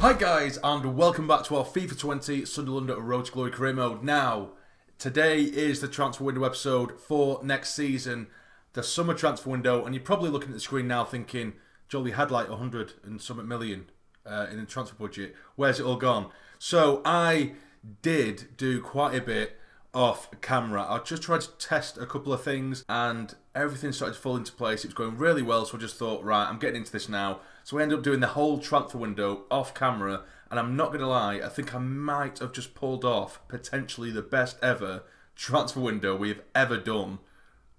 Hi guys, and welcome back to our FIFA 20 Sunderland Road to Glory career mode. Now, today is the transfer window episode for next season, the summer transfer window, and you're probably looking at the screen now thinking, Joel, you had like 100 and something million in the transfer budget. Where's it all gone? So I did do quite a bit off camera. I just tried to test a couple of things and everything started to fall into place. It was going really well, so I just thought, right, I'm getting into this now. So we ended up doing the whole transfer window off camera, and I'm not going to lie, I think I might have just pulled off potentially the best ever transfer window we've ever done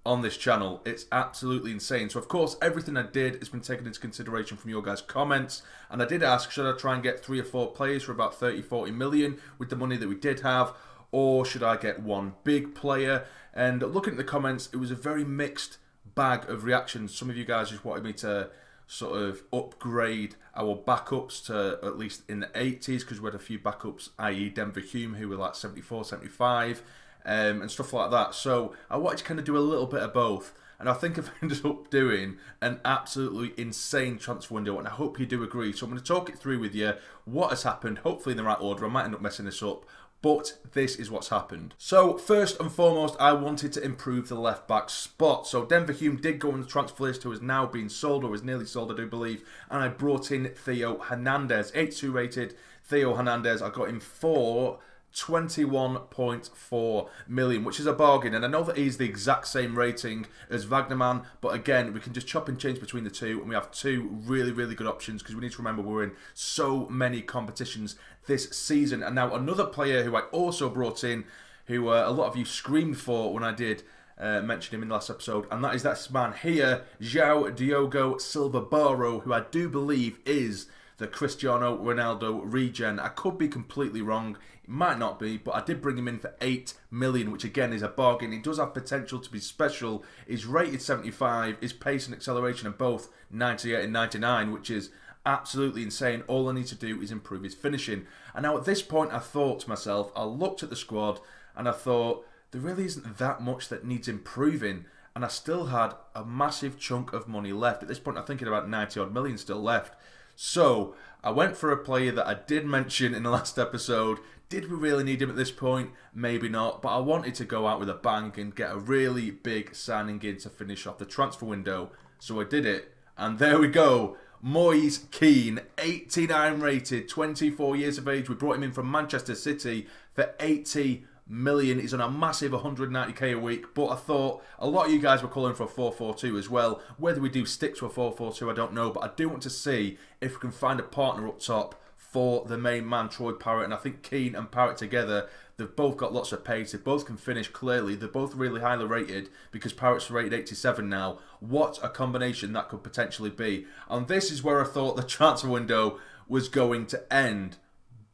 on this channel. It's absolutely insane. So of course, everything I did has been taken into consideration from your guys' comments, and I did ask, should I try and get 3 or 4 players for about 30-40 million with the money that we did have, or should I get one big player? And looking at the comments, it was a very mixed bag of reactions. Some of you guys just wanted me to sort of upgrade our backups to at least in the 80s, because we had a few backups, i.e. Denver Hume, who were like 74, 75, and stuff like that. So I wanted to kind of do a little bit of both, and I think I've ended up doing an absolutely insane transfer window, and I hope you do agree. So I'm going to talk it through with you, what has happened, hopefully in the right order. I might end up messing this up, but this is what's happened. So first and foremost, I wanted to improve the left back spot. So Denver Hume did go on the transfer list, who is now being sold, or is nearly sold, I do believe. And I brought in Theo Hernandez, 82 rated Theo Hernandez. I got him for 21.4 million, which is a bargain. And I know that he's the exact same rating as Wagnerman, but again, we can just chop and change between the two, and we have two really, really good options, because we need to remember we're in so many competitions this season. And now another player who I also brought in, who a lot of you screamed for when I did mention him in the last episode, and that is this man here, João Diogo Silva Barro, who I do believe is the Cristiano Ronaldo regen. I could be completely wrong, it might not be, but I did bring him in for 8 million, which again is a bargain. He does have potential to be special. He's rated 75, his pace and acceleration are both 98 and 99, which is absolutely insane. All I need to do is improve his finishing. And now at this point, I thought to myself, I looked at the squad and I thought, there really isn't that much that needs improving. And I still had a massive chunk of money left. At this point, I'm thinking about 90 odd million still left. So I went for a player that I did mention in the last episode. Did we really need him at this point? Maybe not, but I wanted to go out with a bang and get a really big signing in to finish off the transfer window. So I did it, and there we go. Moise Kean, 89 rated, 24 years of age. We brought him in from Manchester City for 80 million. He's on a massive 190k a week, but I thought a lot of you guys were calling for a 4-4-2 as well. Whether we do stick to a 4-4-2, I don't know, but I do want to see if we can find a partner up top for the main man, Troy Parrott. And I think Kean and Parrott together, they've both got lots of pace. They both can finish clearly. They're both really highly rated, because Parrott's rated 87 now. What a combination that could potentially be. And this is where I thought the transfer window was going to end.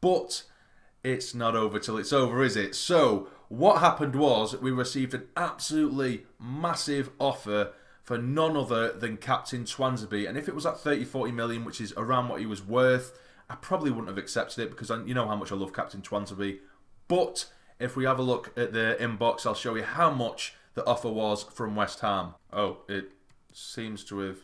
But it's not over till it's over, is it? So what happened was we received an absolutely massive offer for none other than Captain Twansby. And if it was at 30-40 million, which is around what he was worth, I probably wouldn't have accepted it, because you know how much I love Captain Twansby. But if we have a look at the inbox, I'll show you how much the offer was from West Ham. Oh, it seems to have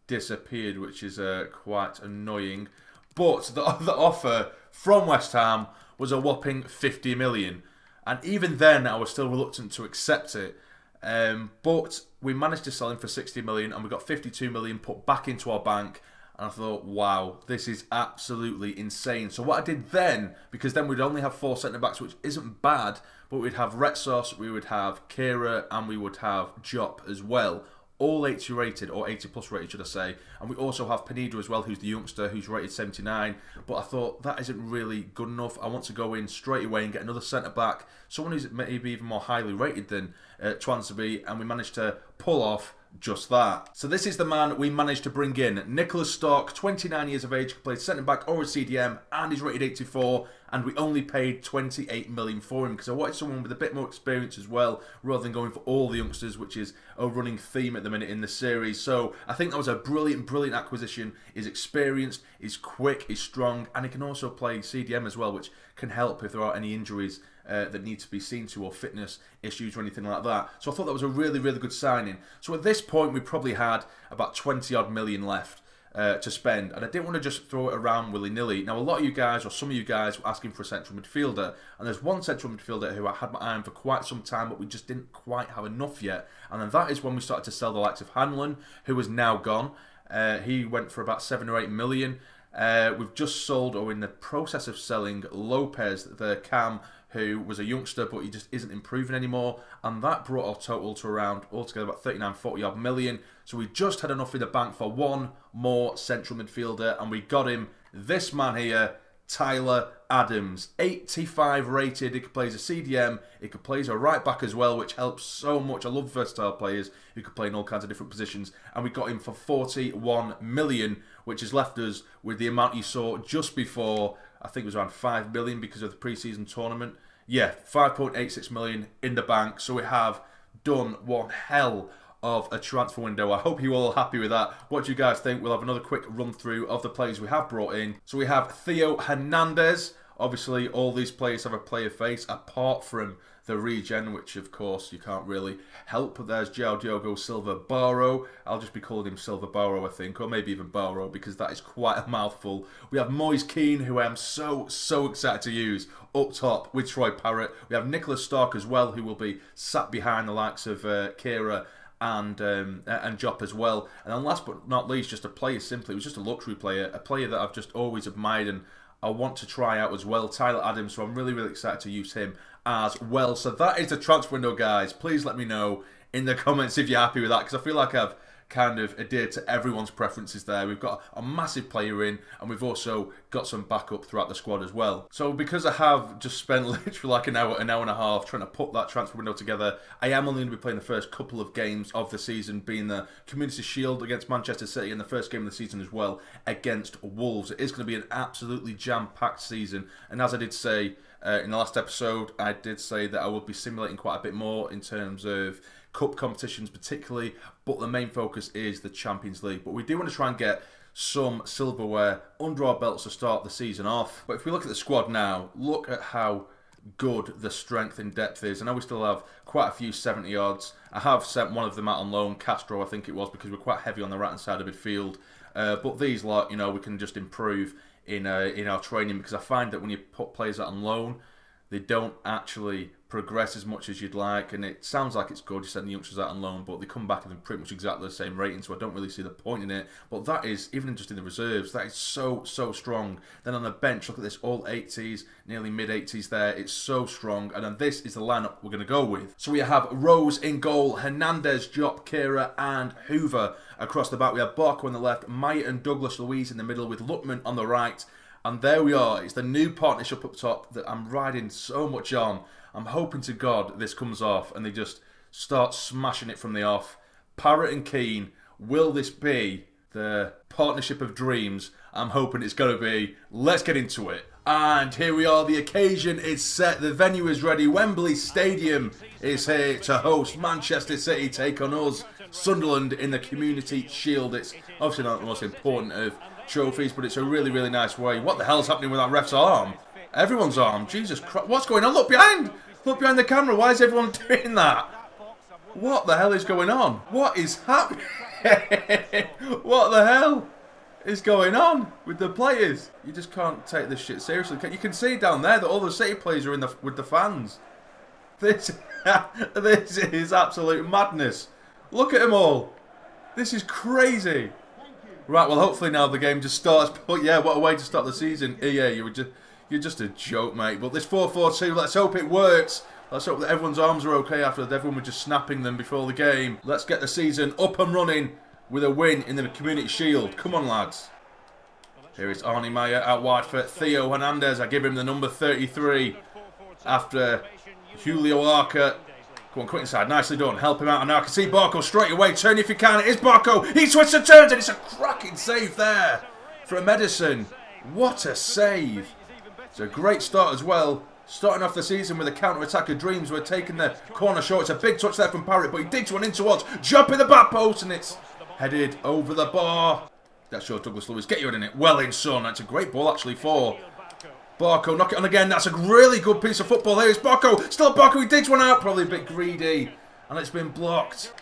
disappeared, which is quite annoying. But the offer from West Ham was a whopping 50 million. And even then, I was still reluctant to accept it. But we managed to sell him for 60 million, and we got 52 million put back into our bank. And I thought, wow, this is absolutely insane. So what I did then, because then we'd only have 4 centre-backs, which isn't bad, but we'd have Retsos, we would have Kira, and we would have Jop as well. All 80 rated, or 80 plus rated, should I say. And we also have Pineda as well, who's the youngster, who's rated 79. But I thought, that isn't really good enough. I want to go in straight away and get another centre-back, someone who's maybe even more highly rated than Twansby, and we managed to pull off just that. So this is the man we managed to bring in. Nicholas Stark, 29 years of age, played centre-back or a CDM, and he's rated 84, and we only paid 28 million for him, because I wanted someone with a bit more experience as well, rather than going for all the youngsters, which is a running theme at the minute in the series. So I think that was a brilliant, brilliant acquisition. He's experienced, he's quick, he's strong, and he can also play CDM as well, which can help if there are any injuries that need to be seen to, or fitness issues or anything like that. So I thought that was a really, really good signing. So at this point, we probably had about 20 odd million left. to spend, and I didn't want to just throw it around willy-nilly. Now, a lot of you guys, or some of you guys, were asking for a central midfielder, and there's one central midfielder who I had my eye on for quite some time, but we just didn't quite have enough yet, and then that is when we started to sell the likes of Hanlon, who is now gone. He went for about 7 or 8 million. We've just sold, or in the process of selling, Lopez, the cam, who was a youngster, but he just isn't improving anymore, and that brought our total to around, altogether, about 39, 40 odd million. So we just had enough in the bank for one more central midfielder, and we got him, this man here, Tyler Adams, 85 rated. He could play as a CDM, he could play as a right back as well, which helps so much. I love versatile players who could play in all kinds of different positions, and we got him for 41 million, which has left us with the amount you saw just before. I think it was around 5 million because of the pre-season tournament. Yeah, 5.86 million in the bank. So we have done one hell of a transfer window. I hope you're all happy with that. What do you guys think? We'll have another quick run through of the players we have brought in. So we have Theo Hernandez. Obviously, all these players have a player face, apart from the regen, which of course you can't really help. But there's João Diogo Silva Barro. I'll just be calling him Silva Barro, I think, or maybe even Barro, because that is quite a mouthful. We have Moise Keane, who I am so excited to use up top with Troy Parrott. We have Nicholas Stark as well, who will be sat behind the likes of Kira and Jop as well. And then last but not least, just a player simply, it was just a luxury player, a player that I've just always admired and I want to try out as well, Tyler Adams. So I'm really excited to use him as well. So that is the transfer window, guys. Please let me know in the comments if you're happy with that, because I feel like I've kind of adhered to everyone's preferences there. We've got a massive player in, and we've also got some backup throughout the squad as well. So because I have just spent literally like an hour and a half trying to put that transfer window together, I am only going to be playing the first couple of games of the season, being the Community Shield against Manchester City and the first game of the season as well against Wolves. It is going to be an absolutely jam-packed season, and as I did say in the last episode, I did say that I would be simulating quite a bit more in terms of cup competitions particularly, but the main focus is the Champions League. But we do want to try and get some silverware under our belts to start the season off. But if we look at the squad now, look at how good the strength and depth is. I know we still have quite a few 70 odds. I have sent one of them out on loan, Castro I think it was, because we're quite heavy on the right hand side of midfield. But these lot, you know, we can just improve in our training, because I find that when you put players out on loan, they don't actually progress as much as you'd like, and it sounds like it's good, you send the youngsters out on loan, but they come back and pretty much exactly the same rating, so I don't really see the point in it. But that is, even just in the reserves, that is so strong. Then on the bench, look at this, all 80s, nearly mid-80s there, it's so strong, and then this is the lineup we're going to go with. So we have Rose in goal, Hernandez, Jop, Kira and Hoover across the back. We have Barco on the left, Maya and Douglas Luiz in the middle with Lutman on the right. And there we are. It's the new partnership up top that I'm riding so much on. I'm hoping to God this comes off and they just start smashing it from the off. Parrott and Keane, will this be the partnership of dreams? I'm hoping it's going to be. Let's get into it. And here we are. The occasion is set. The venue is ready. Wembley Stadium is here to host Manchester City take on us, Sunderland, in the Community Shield. It's obviously not the most important of trophies, but it's a really nice way. What the hell's happening with that ref's arm? Everyone's arm. Jesus Christ. What's going on? Look behind! Look behind the camera. Why is everyone doing that? What the hell is going on? What is happening? What the hell is going on with the players? You just can't take this shit seriously. You can see down there that all the City players are in with the fans. This is absolute madness. Look at them all. This is crazy. Right, well, hopefully now the game just starts. But yeah, what a way to start the season. Yeah, you're just a joke, mate. But this 4-4-2, let's hope it works. Let's hope that everyone's arms are okay after everyone was just snapping them before the game. Let's get the season up and running with a win in the Community Shield. Come on, lads. Here is Arnie Meyer out wide for Theo Hernandez. I give him the number 33 after Julio Arca. Go on, quick inside. Nicely done. Help him out. And now I can see Barco straight away. Turn if you can. It is Barco. He switched and turns, and it's a cracking save there from Edison. What a save. It's a great start as well. Starting off the season with a counter-attack of dreams. We're taking the corner short. It's a big touch there from Parrott, but he digs one in towards. Jump in the back post, and it's headed over the bar. That's your Douglas Luiz. Get you in it. Well in, son. That's a great ball, actually, for Barco. Knock it on again. That's a really good piece of football. Here is Barco. Still Barco. He digs one out. Probably a bit greedy. And it's been blocked.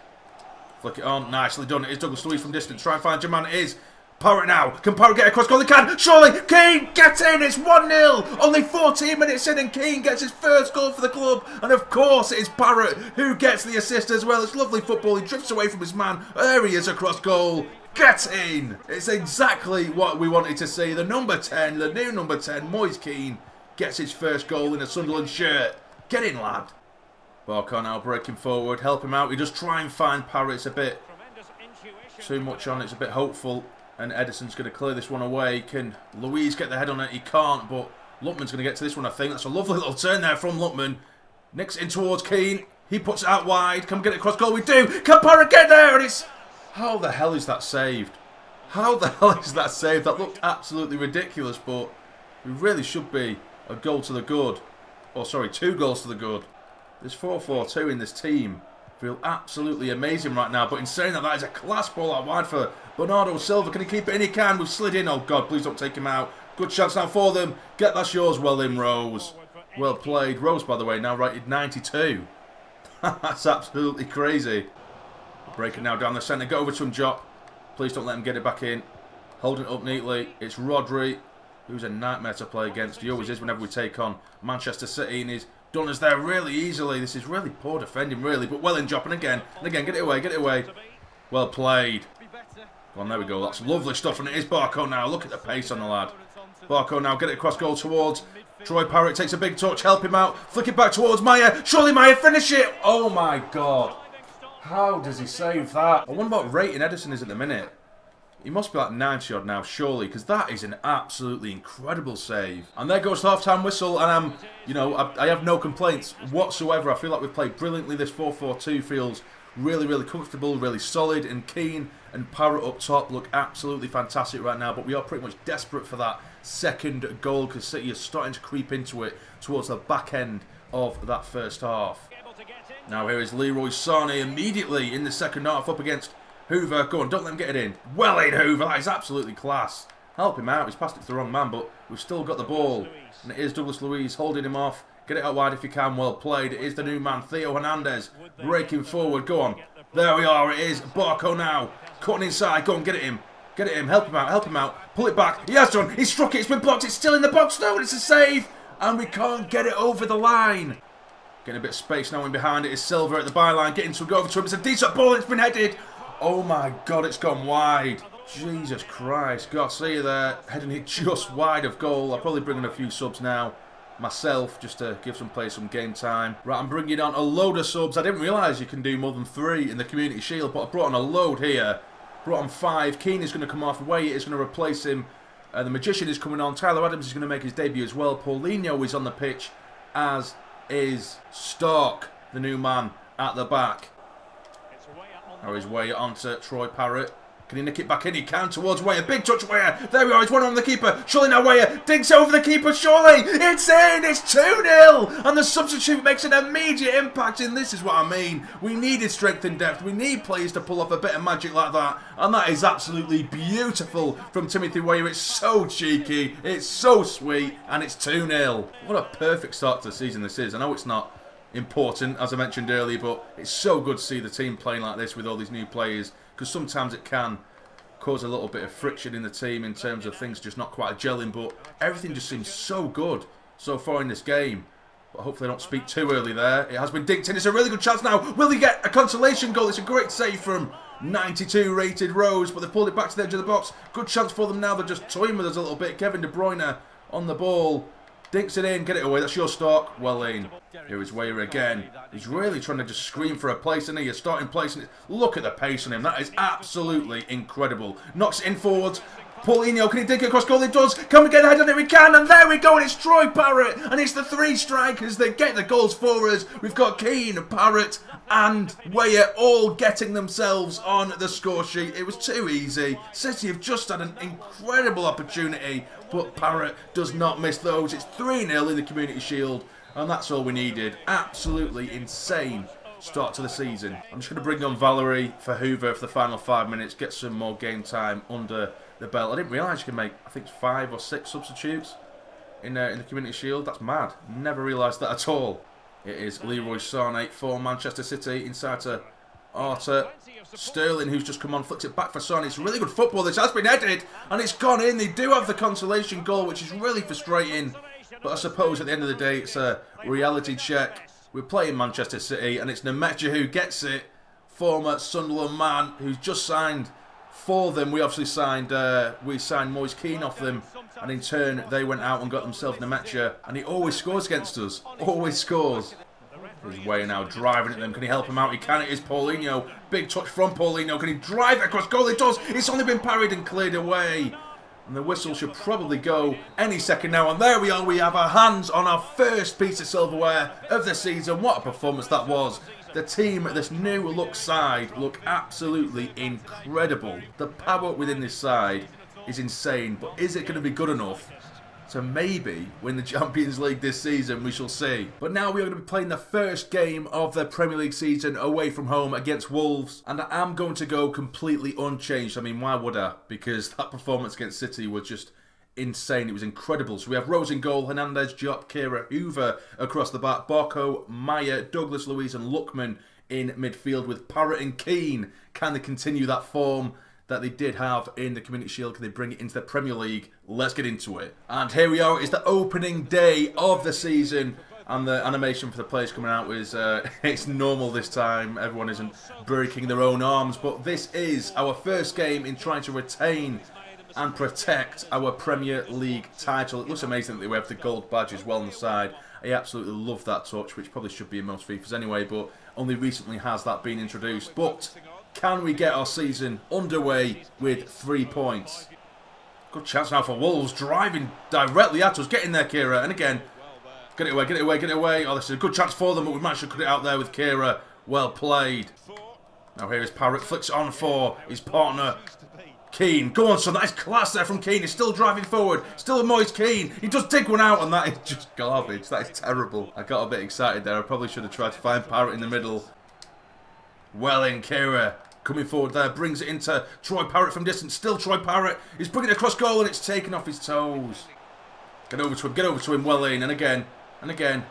Flick it on. Nicely done. It is Douglas Luiz from distance. Try and find Jaman. It is Parrott now. Can Parrott get across goal? He can. Surely. Keane, get in. It's 1-0. Only 14 minutes in and Keane gets his first goal for the club. And of course it is Parrott who gets the assist as well. It's lovely football. He drifts away from his man. There he is across goal. Get in. It's exactly what we wanted to see. The number 10, the new number 10, Moise Keane, gets his first goal in a Sunderland shirt. Get in, lad. Barker now breaking forward. Help him out. He does try and find Parrott. It's a bit too much on. It's a bit hopeful. And Edison's going to clear this one away. Can Louise get the head on it? He can't, but Luckman's going to get to this one, I think. That's a lovely little turn there from Luckman. Nicks in towards Keane. He puts it out wide. Can we get it across goal? We do. Can Parrott get there? And it's... How the hell is that saved? How the hell is that saved? That looked absolutely ridiculous, but it really should be a goal to the good. Or, sorry, 2 goals to the good. There's 4-4-2 in this team. Feel absolutely amazing right now, but in saying that, that is a class ball out wide for Bernardo Silva. Can he keep it in? He can. We've slid in. Oh God, please don't take him out. Good chance now for them. Get that's yours. Well in, Rose. Well played. Rose, by the way, now rated 92. That's absolutely crazy. Breaking now down the centre. Get over to him, Jop. Please don't let him get it back in. Holding it up neatly. It's Rodri, who's a nightmare to play against. He always is whenever we take on Manchester City, and he's done us there really easily. This is really poor defending, really, but well in Jop. And again, get it away, get it away. Well played. Well, there we go. That's lovely stuff, and it is Barco now. Look at the pace on the lad. Barco now, get it across goal towards Troy Parrott. Takes a big touch, help him out. Flick it back towards Meyer. Surely Meyer, finish it. Oh my God. How does he save that? I wonder what rating Edison is at the minute. He must be like 90 odd now, surely, because that is an absolutely incredible save. And there goes the half-time whistle, and I have no complaints whatsoever. I feel like we've played brilliantly. This 4-4-2 feels really, really comfortable, really solid, and Keane and Parrott up top look absolutely fantastic right now. But we are pretty much desperate for that second goal, because City is starting to creep into it towards the back end of that first half. Now here is Leroy Sané immediately in the second half up against Hoover. Go on, don't let him get it in. Well in, Hoover. That is absolutely class. Help him out. He's passed it to the wrong man, but we've still got the ball. And it is Douglas Luiz holding him off. Get it out wide if you can. Well played. It is the new man, Theo Hernandez, breaking forward. Go on. There we are. It is Barco now. Cutting inside. Go on, get it in. Get it in. Help him out. Help him out. Pull it back. He has done. He struck it. It's been blocked. It's still in the box though. And it's a save. And we can't get it over the line. Getting a bit of space now in behind it is Silva at the byline. Getting to go over to him. It's a decent ball. It's been headed. Oh my God, it's gone wide. Jesus Christ. God, see you there. Heading it just wide of goal. I'll probably bring in a few subs now myself, just to give some players some game time. Right, I'm bringing on a load of subs. I didn't realise you can do more than 3 in the Community Shield, but I brought on a load here. Brought on 5. Keane is going to come off. Wade is going to replace him. The Magician is coming on. Tyler Adams is going to make his debut as well. Paulinho is on the pitch, as is Stark, the new man at the back. Now his way onto Troy Parrott. Can he nick it back in? He can towards Weah. Big touch, Weah. There we are. He's one on the keeper. Surely now Weah digs over the keeper. Surely it's in. It's 2-0. And the substitute makes an immediate impact. And this is what I mean. We needed strength and depth. We need players to pull off a bit of magic like that. And that is absolutely beautiful from Timothy Weah. It's so cheeky. It's so sweet. And it's 2-0. What a perfect start to the season this is. I know it's not important, as I mentioned earlier, but it's so good to see the team playing like this with all these new players, because sometimes it can cause a little bit of friction in the team in terms of things just not quite gelling, but everything just seems so good so far in this game. But hopefully I don't speak too early there. It has been dinked in. It's a really good chance now. Will he get a consolation goal? It's a great save from 92 rated Rose, but they've pulled it back to the edge of the box. Good chance for them now. They're just toying with us a little bit. Kevin De Bruyne on the ball. Dinks it in, get it away, that's your Stark. Well in. Here is Weah again. He's really trying to just scream for a place, isn't he? A starting place. And look at the pace on him. That is absolutely incredible. Knocks it in forwards. Paulinho, can he dig it across goal? He does. Can we get a head on it? We can. And there we go. And it's Troy Parrott. And it's the 3 strikers that get the goals for us. We've got Keane, Parrott and Weah all getting themselves on the score sheet. It was too easy. City have just had an incredible opportunity, but Parrott does not miss those. It's 3-0 in the Community Shield, and that's all we needed. Absolutely insane start to the season. I'm just going to bring on Valerie for Hoover for the final 5 minutes, get some more game time under the belt. I didn't realise you can make, I think, 5 or 6 substitutes in the Community Shield. That's mad. Never realised that at all. It is Leroy Sané for Manchester City inside to Arter. Sterling, who's just come on, flicks it back for Son. It's really good football. This has been headed, and it's gone in. They do have the consolation goal, which is really frustrating. But I suppose at the end of the day, it's a reality check. We're playing Manchester City, and it's Nemecha who gets it. Former Sunderland man who's just signed for them. We obviously signed Moise Keane off them, and in turn they went out and got themselves Nemecha, and he always scores against us. Always scores. He's way now driving at them. Can he help him out? He can. It is Paulinho. Big touch from Paulinho. Can he drive it across goal? It does. It's only been parried and cleared away. And the whistle should probably go any second now. And there we are. We have our hands on our first piece of silverware of the season. What a performance that was. The team, this new look side, look absolutely incredible. The power within this side is insane. But is it going to be good enough to maybe win the Champions League this season? We shall see. But now we are going to be playing the first game of the Premier League season away from home against Wolves. And I am going to go completely unchanged. I mean, why would I? Because that performance against City was just insane. It was incredible. So we have Rose in goal, Hernandez, Diop, Kira, Hoover across the back, Barco, Meyer, Douglas Luiz and Lookman in midfield with Parrott and Keane. Can they continue that form that they did have in the Community Shield? Can they bring it into the Premier League? Let's get into it. And here we are. It's the opening day of the season, and the animation for the players coming out is it's normal this time. Everyone isn't breaking their own arms, but this is our first game in trying to retain and protect our Premier League title. It looks amazing that we have the gold badge as well on the side. I absolutely love that touch, which probably should be in most FIFAs anyway, but only recently has that been introduced. But can we get our season underway with 3 points? Good chance now for Wolves, driving directly at us. Get in there, Kira. And again, get it away, get it away, get it away. Oh, this is a good chance for them, but we managed to cut it out there with Kira. Well played. Now here is Parrott, flicks it on for his partner, Keane. Go on, son. That is class there from Keane. He's still driving forward. Still a Moise Keane. He does dig one out, and that is just garbage. That is terrible. I got a bit excited there. I probably should have tried to find Parrott in the middle. Well in, Kira. Coming forward there. Brings it into Troy Parrott from distance. Still Troy Parrott. He's bringing it across goal, and it's taken off his toes. Get over to him. Get over to him. Well in. And again. And again.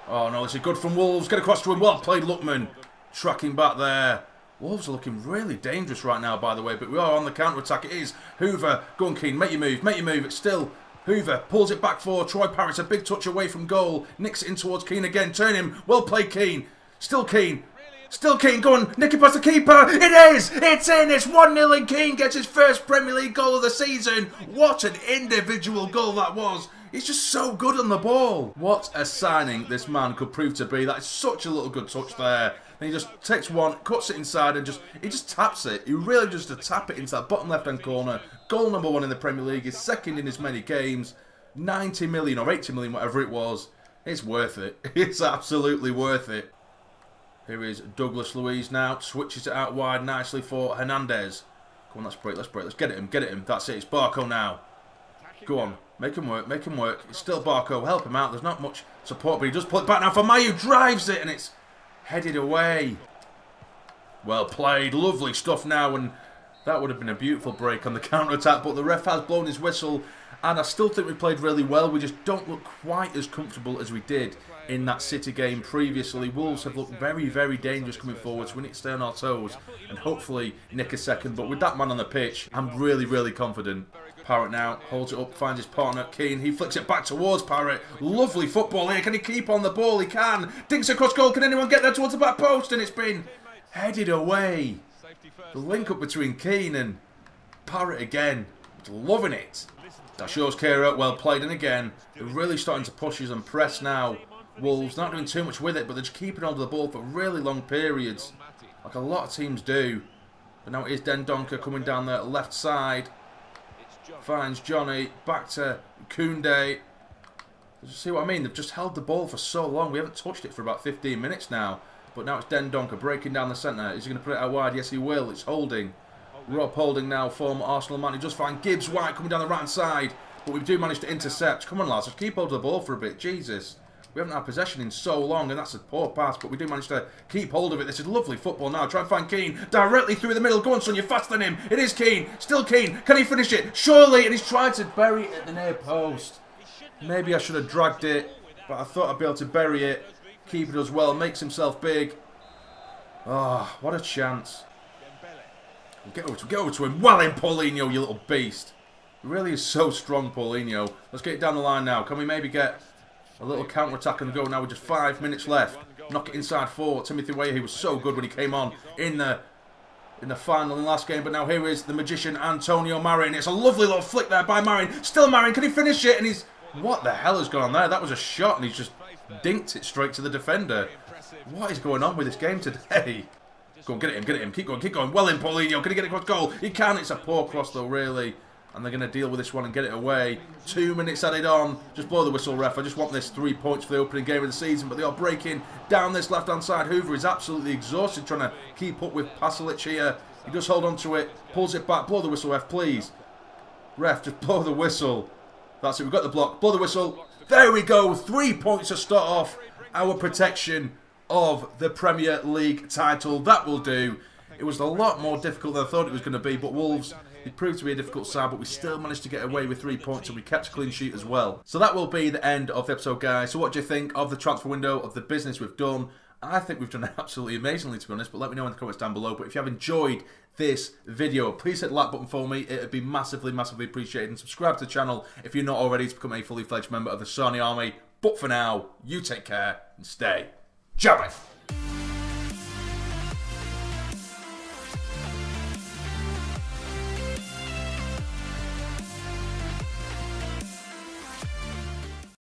Oh, no. This is good from Wolves. Get across to him. Well played, Lookman. Tracking back there. Wolves are looking really dangerous right now, by the way, but we are on the counter-attack. It is Hoover. Go on, Keane. Make your move. Make your move. It's still Hoover. Pulls it back for Troy Parrott. A big touch away from goal. Nicks it in towards Keane again. Turn him. Well played, Keane. Still Keane. Still Keane. Go on. Nick it past the keeper. It is. It's in. It's 1-0 and Keane gets his first Premier League goal of the season. What an individual goal that was. He's just so good on the ball. What a signing this man could prove to be. That is such a little good touch there. And he just takes one, cuts it inside, and he just taps it. He really just to tap it into that bottom left-hand corner. Goal number 1 in the Premier League. His second in as many games. 90 million or 80 million, whatever it was. It's worth it. It's absolutely worth it. Here is Douglas Luiz now. Switches it out wide nicely for Hernandez. Come on, let's break, let's break. Let's get at him, get at him. That's it. It's Barco now. Go on. Make him work, make him work. It's still Barco. Help him out. There's not much support, but he does pull it back now for Mayu. Drives it, and it's headed away. Well played. Lovely stuff now, and that would have been a beautiful break on the counter-attack, but the ref has blown his whistle, and I still think we played really well. We just don't look quite as comfortable as we did in that City game previously. Wolves have looked very, very dangerous coming forward, so we need to stay on our toes and hopefully nick a second. But with that man on the pitch, I'm really, really confident. Parrott now holds it up, finds his partner, Keane. He flicks it back towards Parrott. Lovely football here. Can he keep on the ball? He can. Dinks across goal. Can anyone get there towards the back post? And it's been headed away. The link up between Keane and Parrott again. Loving it. That shows Kira. Well played. And again, they're really starting to push us and press now. Wolves not doing too much with it, but they're just keeping hold of the ball for really long periods, like a lot of teams do. But now it is Dendoncker coming down the left side. Finds Johnny, back to Koundé. See what I mean? They've just held the ball for so long. We haven't touched it for about 15 minutes now. But now it's Dendoncker breaking down the centre. Is he going to put it out wide? Yes, he will. It's Holding. Rob Holding now, former Arsenal man. He just find Gibbs White coming down the right hand side. But we do manage to intercept. Come on, lads. Just keep hold of the ball for a bit. Jesus. We haven't had possession in so long, and that's a poor pass, but we do manage to keep hold of it. This is lovely football now. Try and find Keane directly through the middle. Go on, son, you're faster than him. It is Keane. Still Keane. Can he finish it? Surely, and he's trying to bury it at the near post. Maybe I should have dragged it, but I thought I'd be able to bury it. Keeper does well, makes himself big. Oh, what a chance. Get over to him. Well in, Paulinho, you little beast. He really is so strong, Paulinho. Let's get it down the line now. Can we maybe get a little counter-attack and go now with just 5 minutes left? Knock it inside 4. Timothy Weah, he was so good when he came on in the final in the last game. But now here is the magician, Antonio Marin. It's a lovely little flick there by Marin. Still Marin. Can he finish it? And he's... What the hell has gone on there? That was a shot and he's just dinked it straight to the defender. What is going on with this game today? Go on, get at him. Keep going. Well in, Paulinho. Can he get it across goal? He can. It's a poor cross though, really. And they're going to deal with this one and get it away. 2 minutes added on. Just blow the whistle, ref. I just want this 3 points for the opening game of the season. But they are breaking down this left-hand side. Hoover is absolutely exhausted trying to keep up with Pasalic here. He does hold on to it. Pulls it back. Blow the whistle, ref, please. Ref, just blow the whistle. That's it. We've got the block. Blow the whistle. There we go. 3 points to start off our protection of the Premier League title. That will do. It was a lot more difficult than I thought it was going to be, but Wolves, it proved to be a difficult side, but we still managed to get away with 3 points and we kept a clean sheet as well. So that will be the end of the episode, guys. So what do you think of the transfer window, of the business we've done? I think we've done absolutely amazingly, to be honest, but let me know in the comments down below. But if you have enjoyed this video, please hit the like button for me. It would be massively, massively appreciated. And subscribe to the channel if you're not already to become a fully fledged member of the Sassy Army. But for now, you take care and stay jamming.